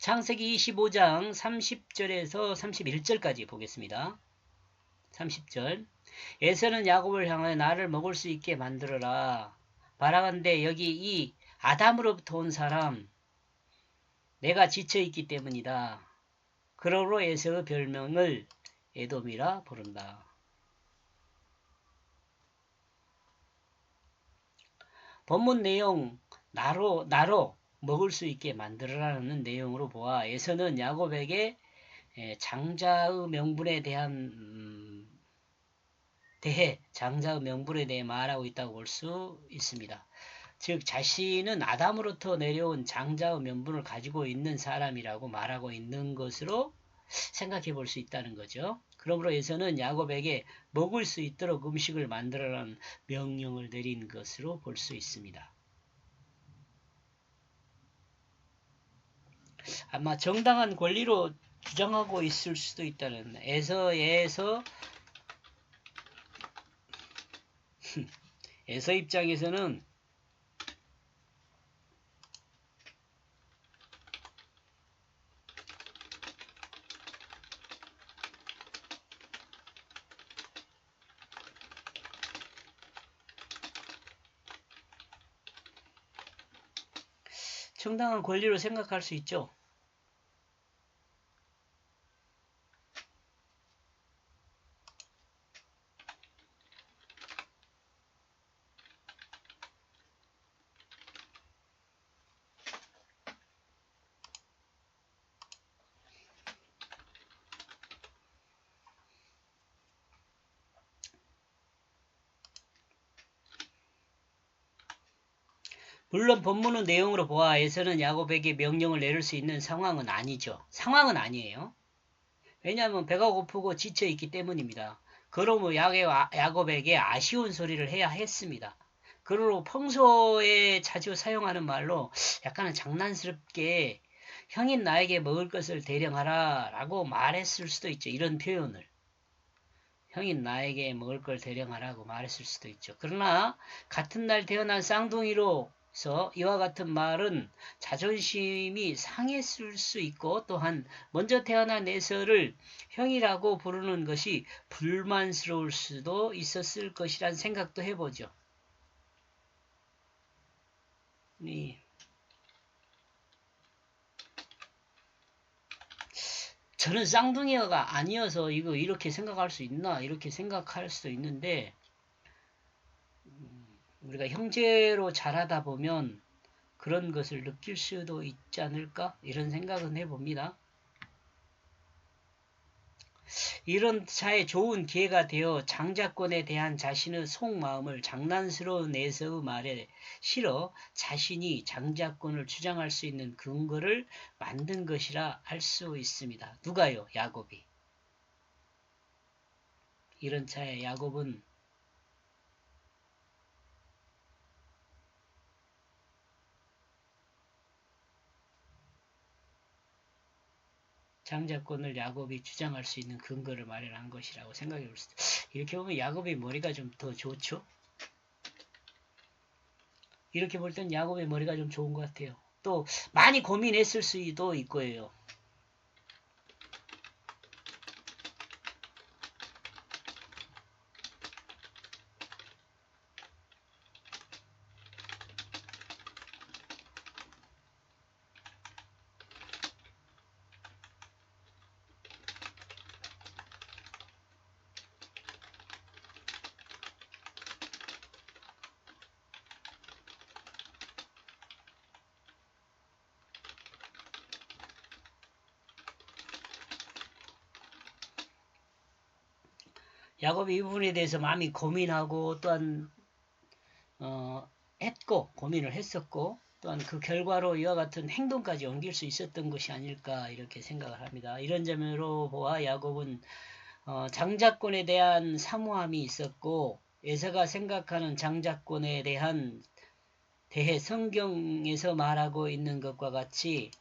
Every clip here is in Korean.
창세기 25장 30절에서 31절까지 보겠습니다. 30절. 에서는 야곱을 향하여 나를 먹을 수 있게 만들어라. 바라건대 여기 이 아담으로부터 온 사람 내가 지쳐있기 때문이다. 그러므로 에서의 별명을 에돔이라 부른다. 본문 내용 나로 먹을 수 있게 만들어라는 내용으로 보아 에서는 야곱에게 장자의 명분에 대해 말하고 있다고 볼 수 있습니다. 즉 자신은 아담으로부터 내려온 장자의 명분을 가지고 있는 사람이라고 말하고 있는 것으로 생각해 볼 수 있다는 거죠. 그러므로 에서는 야곱에게 먹을 수 있도록 음식을 만들어라는 명령을 내린 것으로 볼 수 있습니다. 아마 정당한 권리로 주장하고 있을 수도 있다는 에서 입장에서는 정당한 권리로 생각할 수 있죠. 물론 본문의 내용으로 보아 에서는 야곱에게 명령을 내릴 수 있는 상황은 아니죠. 상황은 아니에요. 왜냐하면 배가 고프고 지쳐있기 때문입니다. 그러므로 야곱에게 아쉬운 소리를 해야 했습니다. 그러므로 평소에 자주 사용하는 말로 약간은 장난스럽게 형인 나에게 먹을 것을 대령하라 라고 말했을 수도 있죠. 이런 표현을. 형인 나에게 먹을 걸 대령하라고 말했을 수도 있죠. 그러나 같은 날 태어난 쌍둥이로서 이와 같은 말은 자존심이 상했을 수 있고 또한 먼저 태어난 에서를 형이라고 부르는 것이 불만스러울 수도 있었을 것이란 생각도 해보죠. 저는 쌍둥이가 아니어서 이거 이렇게 생각할 수 있나 이렇게 생각할 수도 있는데 우리가 형제로 자라다 보면 그런 것을 느낄 수도 있지 않을까 이런 생각은 해봅니다. 이런 차에 좋은 기회가 되어 장자권에 대한 자신의 속마음을 장난스러운 에서의 말에 실어 자신이 장자권을 주장할 수 있는 근거를 만든 것이라 할 수 있습니다. 누가요? 야곱이. 이런 차에 야곱은 장자권을 야곱이 주장할 수 있는 근거를 마련한 것이라고 생각해 볼 수도. 이렇게 보면 야곱의 머리가 좀 더 좋죠. 이렇게 볼 땐 야곱의 머리가 좀 좋은 것 같아요. 또 많이 고민했을 수도 있고요. 야곱이 이 부분에 대해서 많이 고민하고 또한 고민을 했었고 또한 그 결과로 이와 같은 행동까지 옮길 수 있었던 것이 아닐까 이렇게 생각을 합니다. 이런 점으로 보아 야곱은 장자권에 대한 사모함이 있었고 에서가 생각하는 장자권에 대해 성경에서 말하고 있는 것과 같이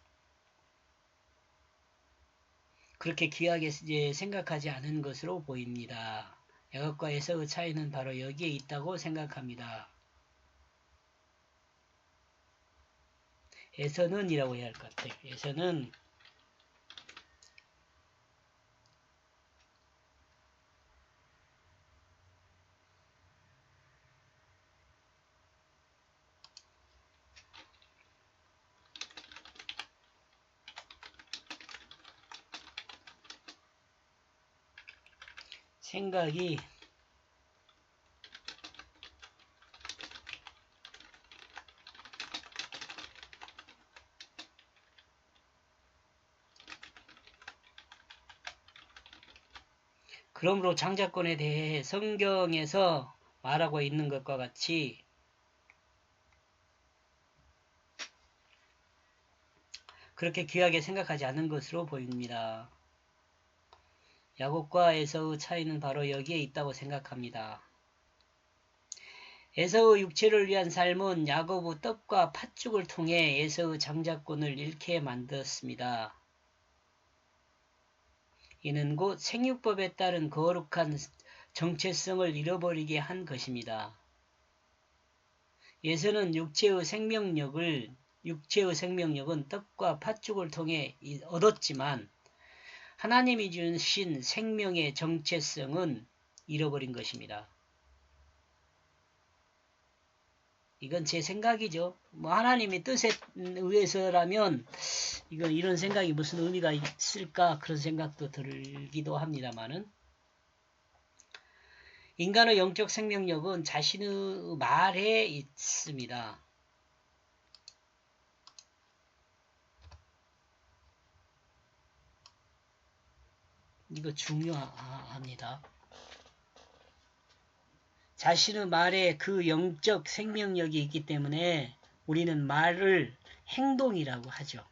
그렇게 귀하게 생각하지 않은 것으로 보입니다. 야곱과 에서의 차이는 바로 여기에 있다고 생각합니다. 에서는 이라고 해야 할 것 같아요. 에서는 생각이 그러므로 장자권에 대해 성경에서 말하고 있는 것과 같이 그렇게 귀하게 생각하지 않는 것으로 보입니다. 야곱과 에서의 차이는 바로 여기에 있다고 생각합니다. 에서의 육체를 위한 삶은 야곱의 떡과 팥죽을 통해 에서의 장자권을 잃게 만들었습니다. 이는 곧 생육법에 따른 거룩한 정체성을 잃어버리게 한 것입니다. 에서는 육체의 생명력은 떡과 팥죽을 통해 얻었지만 하나님이 주신 생명의 정체성은 잃어버린 것입니다. 이건 제 생각이죠. 하나님의 뜻에 의해서라면 이런 생각이 무슨 의미가 있을까 그런 생각도 들기도 합니다만은 인간의 영적 생명력은 자신의 말에 있습니다. 이거 중요합니다. 자신의 말에 그 영적 생명력이 있기 때문에 우리는 말을 행동이라고 하죠.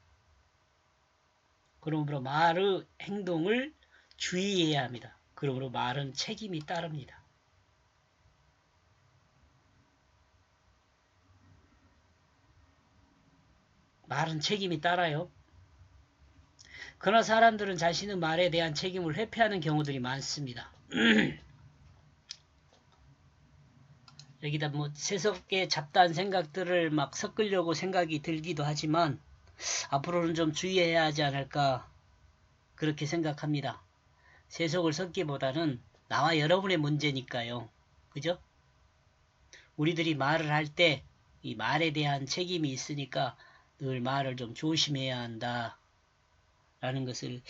그러므로 말의 행동을 주의해야 합니다. 그러므로 말은 책임이 따릅니다. 말은 책임이 따라요. 그러나 사람들은 자신의 말에 대한 책임을 회피하는 경우들이 많습니다. 여기다 세속의 잡다한 생각들을 막 섞으려고 생각이 들기도 하지만 앞으로는 좀 주의해야 하지 않을까 그렇게 생각합니다. 세속을 섞기보다는 나와 여러분의 문제니까요. 그죠? 우리들이 말을 할 때 이 말에 대한 책임이 있으니까 늘 말을 좀 조심해야 한다 라는 것을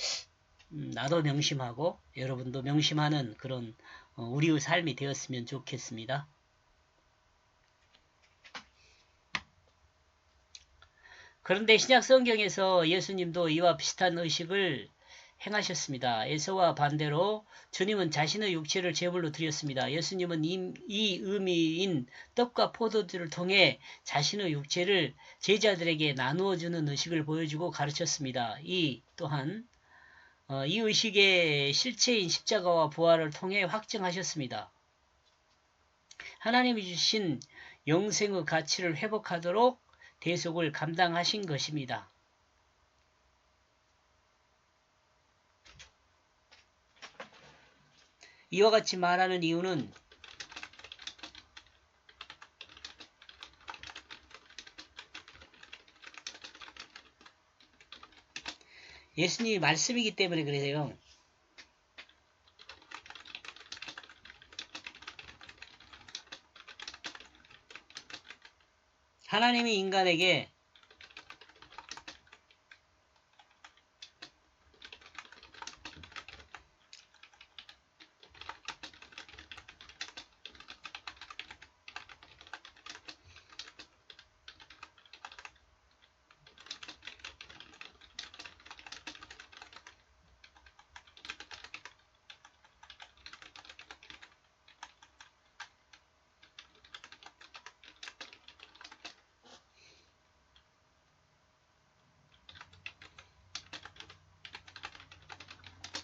나도 명심하고 여러분도 명심하는 그런 우리의 삶이 되었으면 좋겠습니다. 그런데 신약 성경에서 예수님도 이와 비슷한 의식을 행하셨습니다. 에서와 반대로 주님은 자신의 육체를 제물로 드렸습니다. 예수님은 이 의미인 떡과 포도주를 통해 자신의 육체를 제자들에게 나누어주는 의식을 보여주고 가르쳤습니다. 또한 이 의식의 실체인 십자가와 부활을 통해 확증하셨습니다. 하나님이 주신 영생의 가치를 회복하도록 대속을 감당하신 것입니다. 이와 같이 말하는 이유는 예수님이 말씀이기 때문에 그래요. 하나님이 인간에게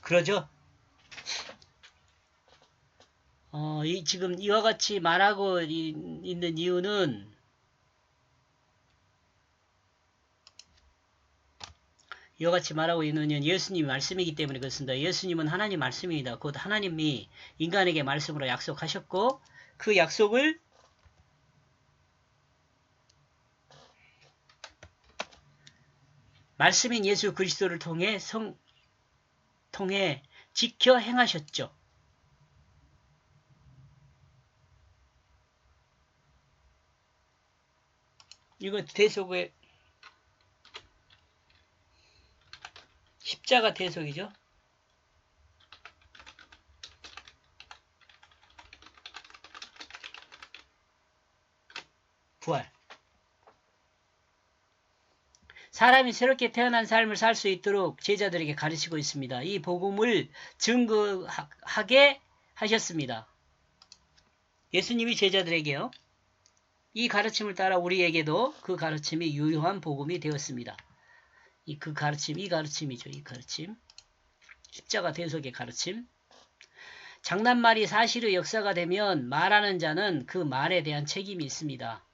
그러죠. 지금 이와 같이 말하고 있는 이유는 이와 같이 말하고 있는 이유는 예수님이 말씀이기 때문에 그렇습니다. 예수님은 하나님 말씀입니다. 곧 하나님이 인간에게 말씀으로 약속하셨고 그 약속을 말씀인 예수 그리스도를 통해 지켜 행하셨죠. 이거 대속의 십자가 대속이죠. 부활. 사람이 새롭게 태어난 삶을 살 수 있도록 제자들에게 가르치고 있습니다. 이 복음을 증거하게 하셨습니다. 예수님이 제자들에게요. 이 가르침을 따라 우리에게도 그 가르침이 유효한 복음이 되었습니다. 이 가르침이죠. 이 가르침. 십자가 대속의 가르침. 장난말이 사실의 역사가 되면 말하는 자는 그 말에 대한 책임이 있습니다.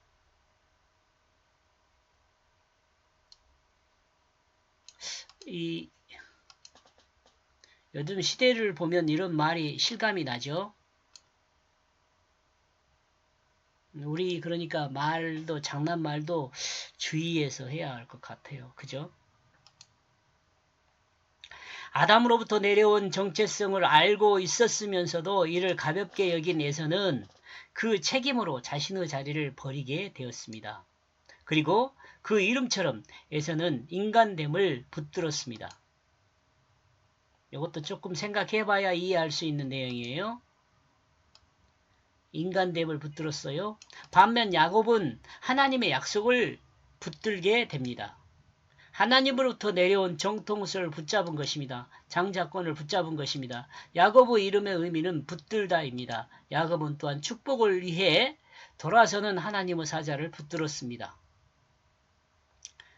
요즘 시대를 보면 이런 말이 실감이 나죠. 우리 그러니까 말도 장난말도 주의해서 해야 할 것 같아요. 그죠? 아담으로부터 내려온 정체성을 알고 있었으면서도 이를 가볍게 여긴 에서는 그 책임으로 자신의 자리를 버리게 되었습니다. 그리고 그 이름처럼 에서는 인간됨을 붙들었습니다. 이것도 조금 생각해봐야 이해할 수 있는 내용이에요. 인간됨을 붙들었어요. 반면 야곱은 하나님의 약속을 붙들게 됩니다. 하나님으로부터 내려온 정통성을 붙잡은 것입니다. 장자권을 붙잡은 것입니다. 야곱의 이름의 의미는 붙들다입니다. 야곱은 또한 축복을 위해 돌아서는 하나님의 사자를 붙들었습니다.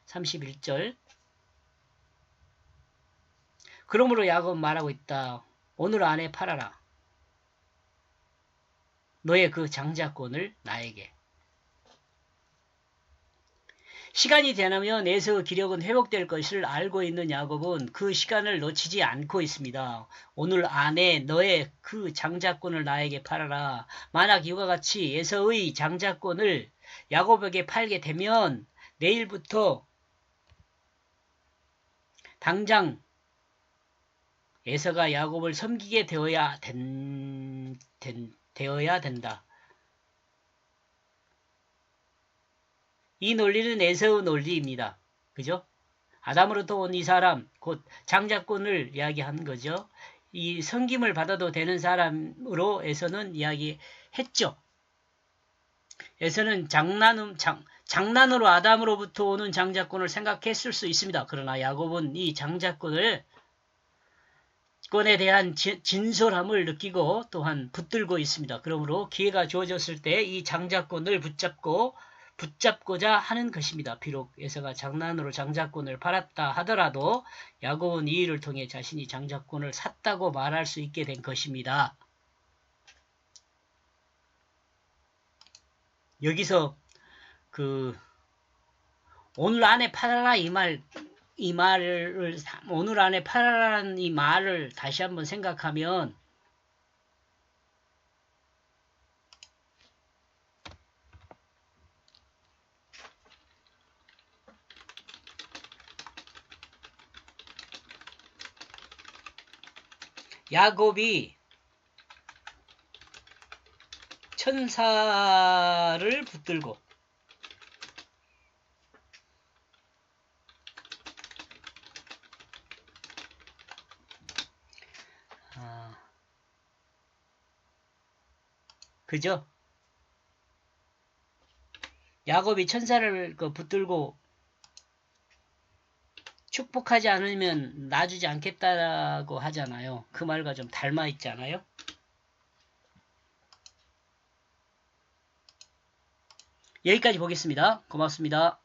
31절. 그러므로 야곱은 말하고 있다. 오늘 안에 팔아라. 너의 그 장자권을 나에게. 시간이 지나면 에서의 기력은 회복될 것을 알고 있는 야곱은 그 시간을 놓치지 않고 있습니다. 오늘 안에 너의 그 장자권을 나에게 팔아라. 만약 이와 같이 에서의 장자권을 야곱에게 팔게 되면 내일부터 당장 에서가 야곱을 섬기게 되어야 된다. 이 논리는 에서의 논리입니다. 그죠? 아담으로부터 온 이 사람, 곧 장자권을 이야기한 거죠. 이 섬김을 받아도 되는 사람으로 에서는 이야기했죠. 에서는 장난으로 아담으로부터 오는 장자권을 생각했을 수 있습니다. 그러나 야곱은 이 장자권에 대한 진솔함을 느끼고 또한 붙들고 있습니다. 그러므로 기회가 주어졌을 때 이 장자권을 붙잡고자 하는 것입니다. 비록 에서가 장난으로 장자권을 팔았다 하더라도 야곱은 이 일을 통해 자신이 장자권을 샀다고 말할 수 있게 된 것입니다. 여기서 오늘 안에 팔아라 이 말을 오늘 안에 팔아라는 이 말을 다시 한번 생각하면 야곱이 천사를 붙들고 그죠? 야곱이 천사를 붙들고 축복하지 않으면 놔주지 않겠다고 하잖아요. 그 말과 좀 닮아 있잖아요. 여기까지 보겠습니다. 고맙습니다.